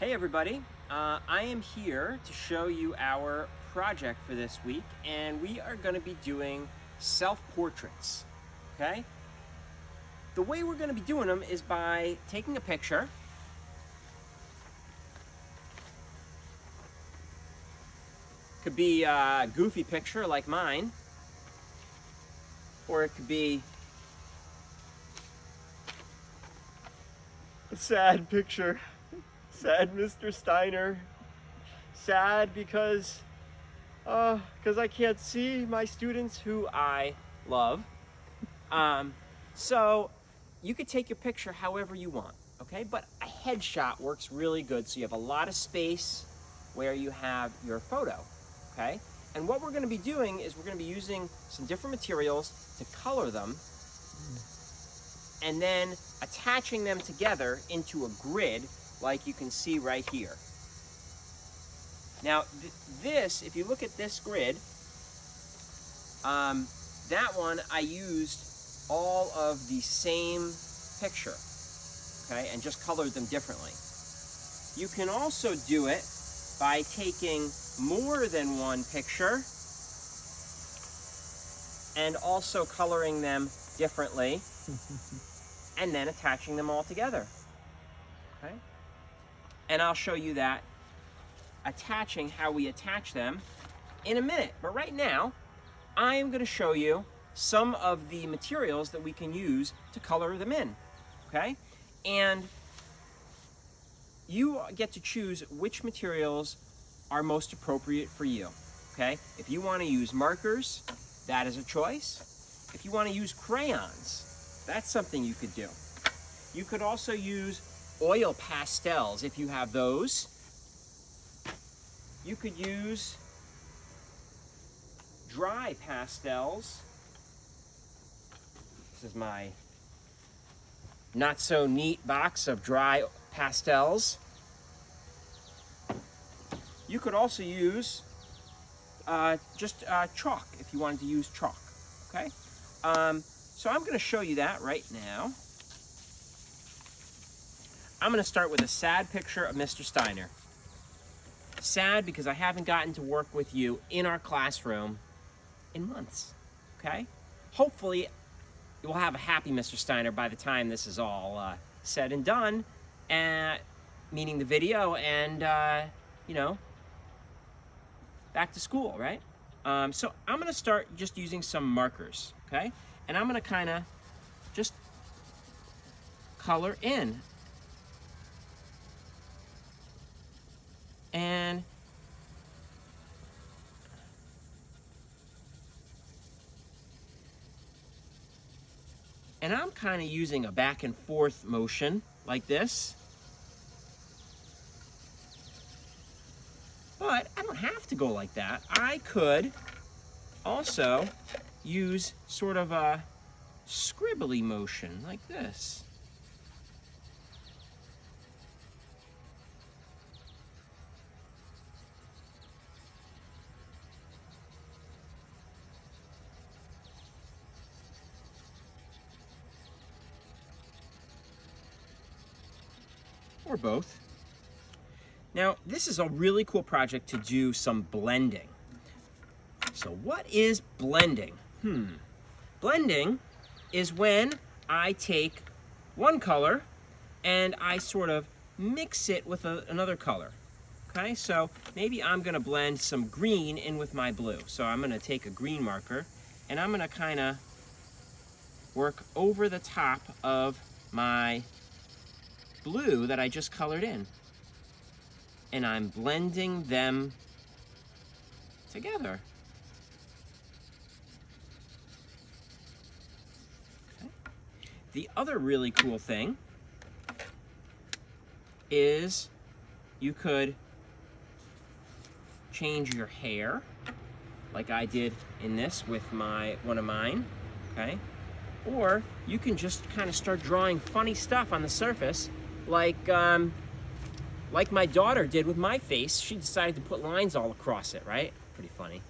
Hey everybody, I am here to show you our project for this week, and we are going to be doing self-portraits, okay? The way we're going to be doing them is by taking a picture. Could be a goofy picture like mine, or it could be a sad picture. Sad Mr. Steiner. Sad because I can't see my students who I love. So you could take your picture however you want, okay? But a headshot works really good, so you have a lot of space where you have your photo, okay? And what we're gonna be doing is we're gonna be using some different materials to color them and then attaching them together into a grid like you can see right here. Now, this, if you look at this grid, that one I used all of the same picture, okay, and just colored them differently. You can also do it by taking more than one picture and also coloring them differently and then attaching them all together, okay? And I'll show you that attaching, how we attach them in a minute. But right now, I am going to show you some of the materials that we can use to color them in, okay? And you get to choose which materials are most appropriate for you, okay? If you want to use markers, that is a choice. If you want to use crayons, that's something you could do. You could also use oil pastels if you have those. You could use dry pastels. This is my not so neat box of dry pastels. You could also use just chalk if you wanted to use chalk, okay? So I'm gonna show you that right now. I'm gonna start with a sad picture of Mr. Steiner. Sad because I haven't gotten to work with you in our classroom in months, okay? Hopefully, we'll have a happy Mr. Steiner by the time this is all said and done, meaning the video and, you know, back to school, right? So I'm gonna start just using some markers, okay? And I'm gonna kinda just color in. And I'm kind of using a back and forth motion like this. But I don't have to go like that. I could also use sort of a scribbly motion like this. Or both. Now, this is a really cool project to do some blending. So what is blending? Blending is when I take one color and I sort of mix it with another color. Okay, so maybe I'm gonna blend some green in with my blue. So I'm gonna take a green marker and I'm gonna kinda work over the top of my blue that I just colored in. And I'm blending them together. Okay. The other really cool thing is you could change your hair like I did in this with one of mine, okay? Or you can just kind of start drawing funny stuff on the surface like my daughter did with my face. She decided to put lines all across it, right? Pretty funny.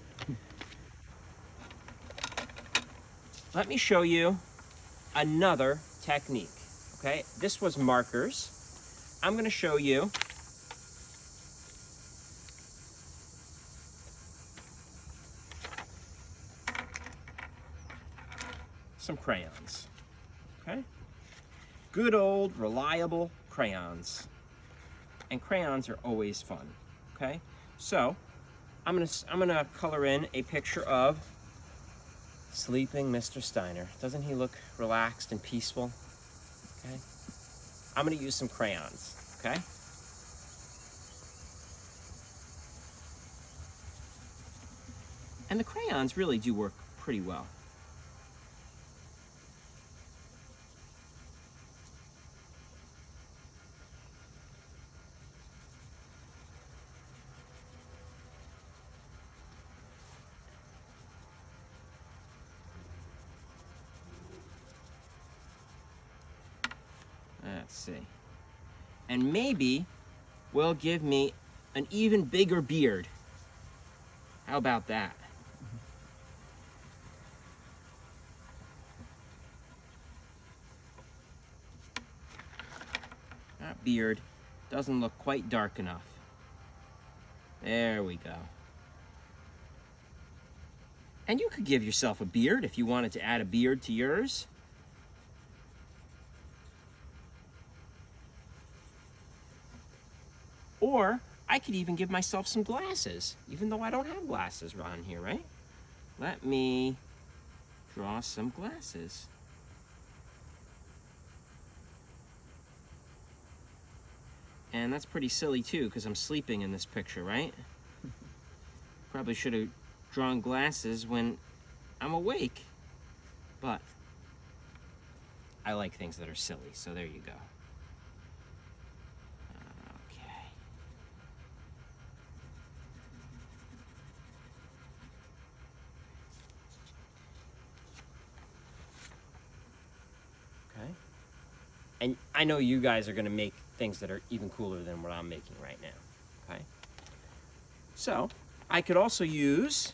Let me show you another technique, okay? This was markers. I'm gonna show you some crayons, okay? Good old, reliable crayons. And crayons are always fun, okay? So, I'm gonna color in a picture of sleeping Mr. Steiner. Doesn't he look relaxed and peaceful? Okay. I'm gonna use some crayons, okay? And the crayons really do work pretty well. Let's see. And maybe will give me an even bigger beard. How about that? That beard doesn't look quite dark enough. There we go. And you could give yourself a beard if you wanted to add a beard to yours. Or I could even give myself some glasses, even though I don't have glasses on here, right? Let me draw some glasses. And that's pretty silly too, because I'm sleeping in this picture, right? Probably should have drawn glasses when I'm awake. But I like things that are silly, so there you go. Okay. And I know you guys are going to make things that are even cooler than what I'm making right now. Okay. So I could also use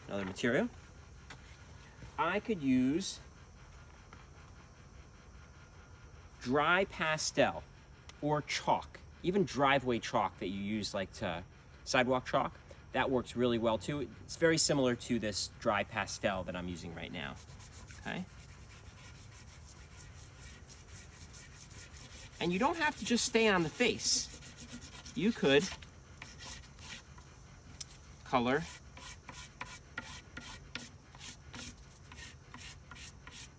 another material. I could use dry pastel or chalk, even driveway chalk that you use like to sidewalk chalk. That works really well too. It's very similar to this dry pastel that I'm using right now. Okay. And you don't have to just stay on the face. You could color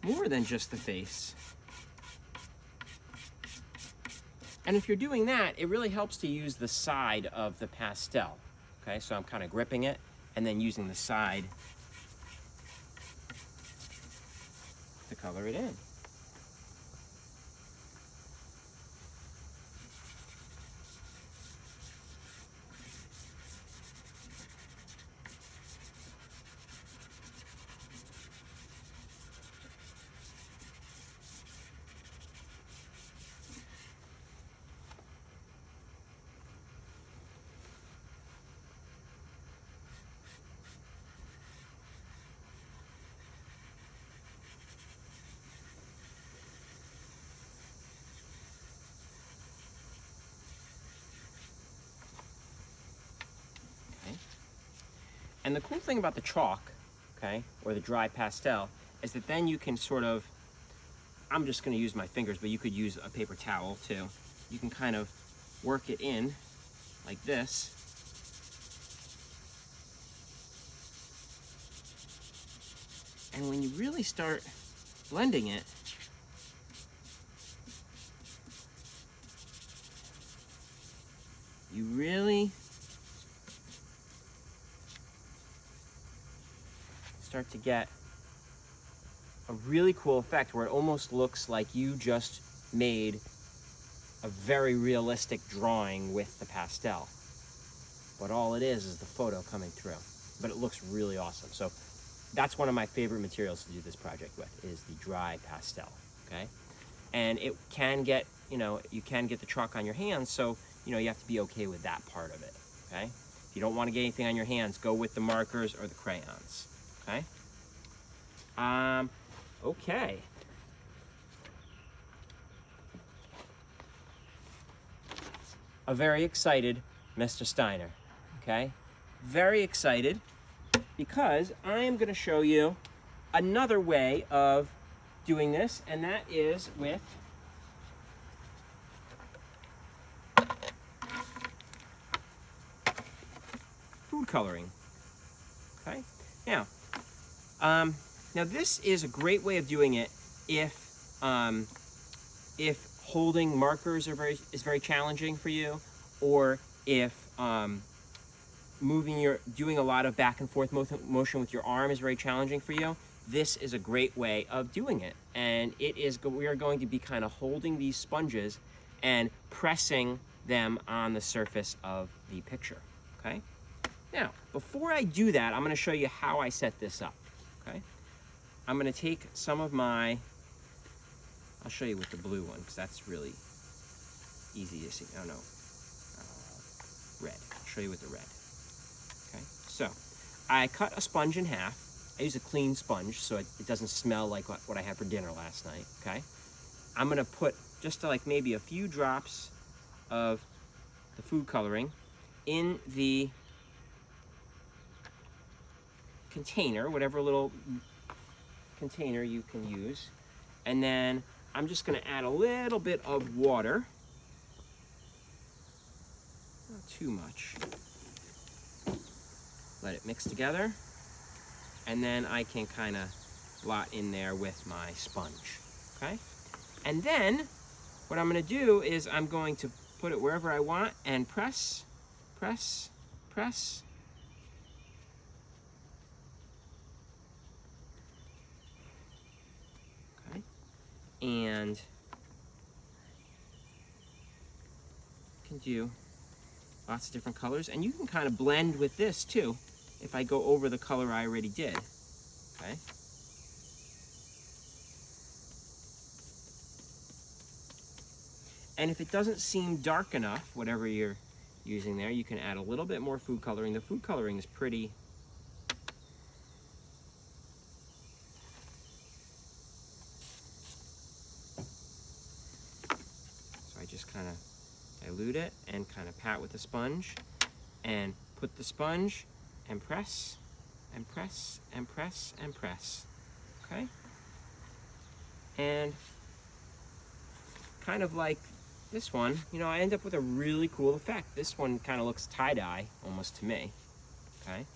more than just the face. And if you're doing that, it really helps to use the side of the pastel. Okay, so I'm kind of gripping it and then using the side to color it in. And the cool thing about the chalk, okay, or the dry pastel, is that then you can sort of, I'm just going to use my fingers, but you could use a paper towel too. You can kind of work it in like this. And when you really start blending it, you really start to get a really cool effect where it almost looks like you just made a very realistic drawing with the pastel. But all it is the photo coming through. But it looks really awesome. So that's one of my favorite materials to do this project with, is the dry pastel, okay? And it can get, you can get the chalk on your hands, so, you have to be okay with that part of it, okay? If you don't want to get anything on your hands, go with the markers or the crayons. Okay. Okay. A very excited Mr. Steiner. Okay. Very excited because I am going to show you another way of doing this, and that is with food coloring. Okay. Now, now this is a great way of doing it if holding markers is very challenging for you, or if doing a lot of back and forth motion with your arm is very challenging for you. This is a great way of doing it, and we are going to be kind of holding these sponges and pressing them on the surface of the picture. Okay. Now, before I do that, I'm going to show you how I set this up. Okay. I'm going to take some of my, I'll show you with the blue one because that's really easy to see. Oh no, red. I'll show you with the red. Okay. So, I cut a sponge in half. I use a clean sponge so it doesn't smell like what I had for dinner last night. Okay. I'm going to put just like maybe a few drops of the food coloring in the container, whatever little container you can use, and then I'm just going to add a little bit of water, not too much, let it mix together, and then I can kind of blot in there with my sponge. Okay, and then what I'm going to do is I'm going to put it wherever I want and press, press, press. And you can do lots of different colors, and you can kind of blend with this too if I go over the color I already did. Okay. And if it doesn't seem dark enough, whatever you're using there, you can add a little bit more food coloring. The food coloring is pretty just kind of dilute it and kind of pat with the sponge and put the sponge and press and press and press and press. Okay? And kind of like this one, you know, I end up with a really cool effect. This one kind of looks tie-dye almost to me. Okay?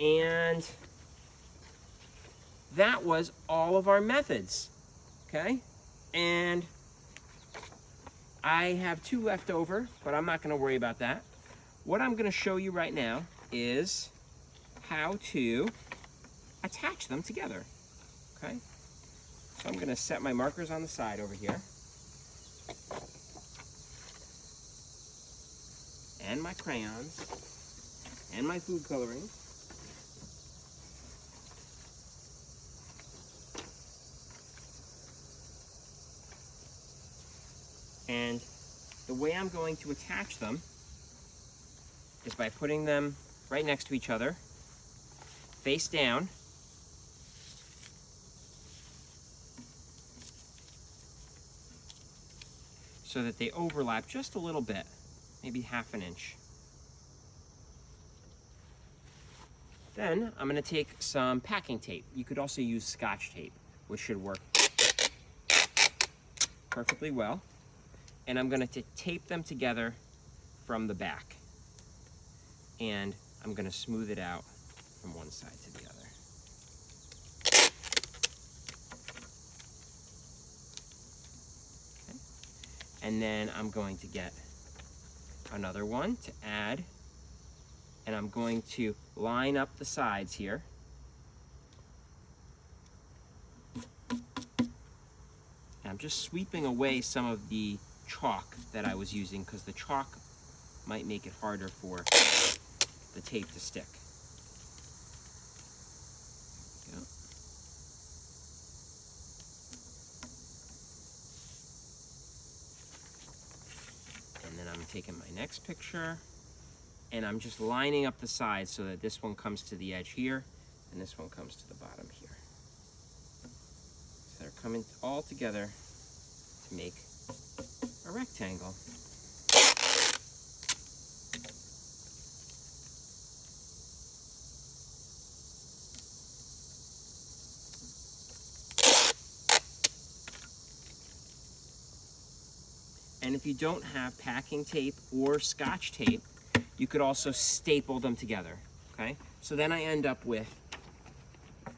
And that was all of our methods. Okay? And I have 2 left over, but I'm not going to worry about that. What I'm going to show you right now is how to attach them together. Okay? So I'm going to set my markers on the side over here. And my crayons. And my food coloring. And the way I'm going to attach them is by putting them right next to each other, face down, so that they overlap just a little bit, maybe ½ an inch. Then I'm going to take some packing tape. You could also use Scotch tape, which should work perfectly well. And I'm going to tape them together from the back. And I'm going to smooth it out from one side to the other. Okay. And then I'm going to get another one to add. And I'm going to line up the sides here. And I'm just sweeping away some of the chalk that I was using because the chalk might make it harder for the tape to stick. There we go. And then I'm taking my next picture and I'm just lining up the sides so that this one comes to the edge here and this one comes to the bottom here. So they're coming all together to make a rectangle. And if you don't have packing tape or Scotch tape, you could also staple them together, okay? So then I end up with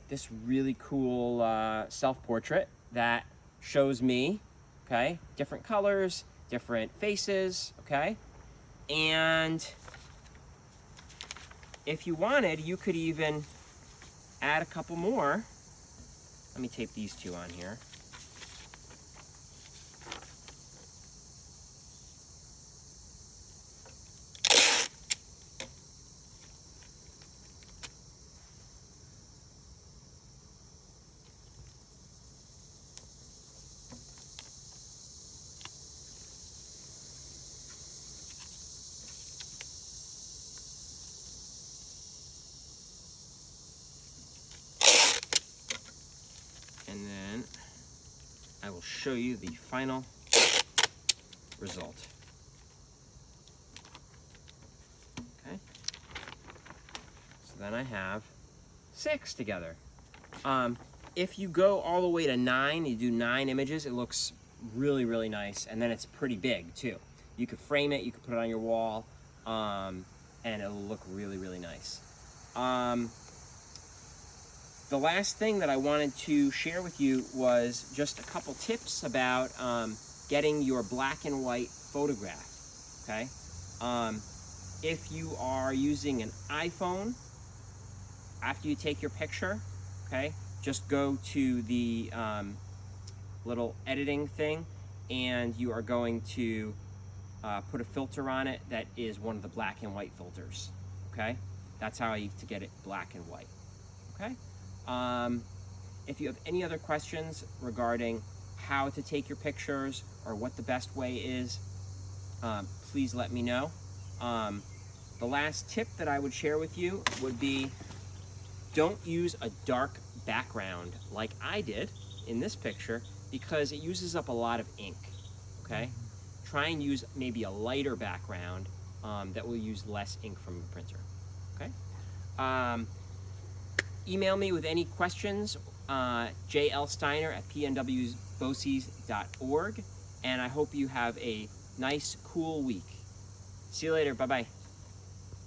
this really cool self-portrait that shows me, okay? Different colors, different faces, okay? And if you wanted, you could even add a couple more. Let me tape these two on here. And then I will show you the final result. Okay. So then I have 6 together. If you go all the way to 9, you do 9 images, it looks really, really nice. And then it's pretty big too. You could frame it, you could put it on your wall, and it'll look really, really nice. The last thing that I wanted to share with you was just a couple tips about getting your black and white photograph, okay? If you are using an iPhone, after you take your picture, okay, just go to the little editing thing, and you are going to put a filter on it that is one of the black and white filters, okay? That's how to get it black and white, okay? If you have any other questions regarding how to take your pictures or what the best way is, please let me know. The last tip that I would share with you would be, don't use a dark background like I did in this picture, because it uses up a lot of ink, okay? Try and use maybe a lighter background that will use less ink from your printer, okay? Email me with any questions, jlsteiner@pnwboces.org, and I hope you have a nice, cool week. See you later. Bye-bye.